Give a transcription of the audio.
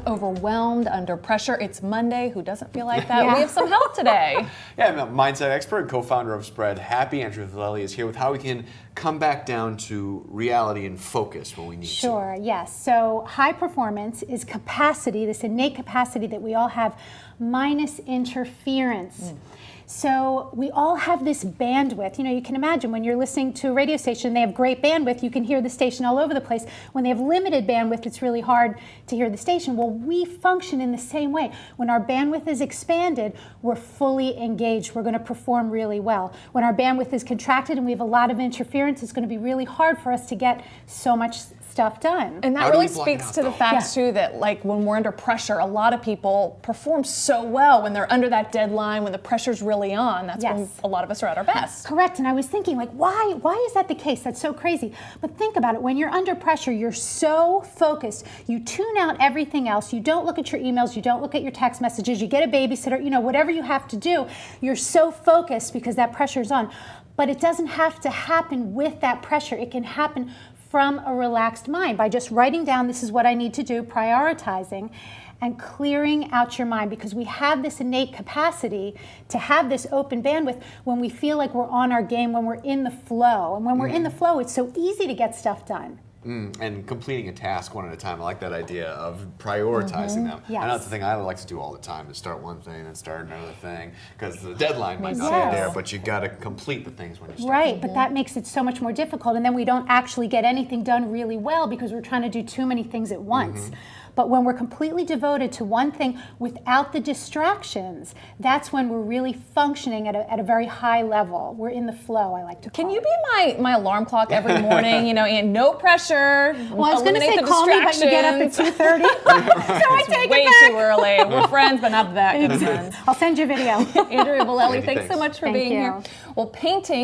Overwhelmed, under pressure. It's Monday. Who doesn't feel like that? Yeah. We have some help today. Yeah, I'm a mindset expert and co-founder of Spread Happy. Andrew Vallely is here with how we can come back down to reality and focus when we need to. Sure, yes. So high performance is capacity, this innate capacity that we all have, minus interference. So we all have this bandwidth. You know, you can imagine when you're listening to a radio station, they have great bandwidth. You can hear the station all over the place. When they have limited bandwidth, it's really hard to hear the station. Well, we function in the same way. When our bandwidth is expanded, we're fully engaged. We're going to perform really well. When our bandwidth is contracted and we have a lot of interference, it's going to be really hard for us to get so much stuff done. And that How do really we block it speaks out, to the though? fact, too, that like when we're under pressure, a lot of people perform so well when they're under that deadline, when the pressure's really on. That's when Yes. a lot of us are at our best. Correct, and I was thinking, like, why is that the case? That's so crazy. But think about it, when you're under pressure, you're so focused, you tune out everything else, you don't look at your emails, you don't look at your text messages, you get a babysitter, you know, whatever you have to do, you're so focused because that pressure's on. But it doesn't have to happen with that pressure. It can happen from a relaxed mind by just writing down, this is what I need to do, prioritizing, and clearing out your mind, because we have this innate capacity to have this open bandwidth when we feel like we're on our game, when we're in the flow. And when we're in the flow, it's so easy to get stuff done. And completing a task one at a time. I like that idea of prioritizing them. Yes. I know that's the thing I like to do all the time, is start one thing and start another thing, because the deadline might not Yes. be there, but you got to complete the things when you start. Right, but that makes it so much more difficult, and then we don't actually get anything done really well because we're trying to do too many things at once. But when we're completely devoted to one thing without the distractions, that's when we're really functioning at a very high level. We're in the flow, I like to call Can it. you be my alarm clock every morning, you know, and no pressure, Well, I was going to say eliminate the call me, but you get up at distractions. 2:30. So I take Way it back. too early. We're friends, but not that good of friends. I'll send you a video. Andrew Vallely, Thank you, thanks so thanks. much for Thank being you. here. Well, painting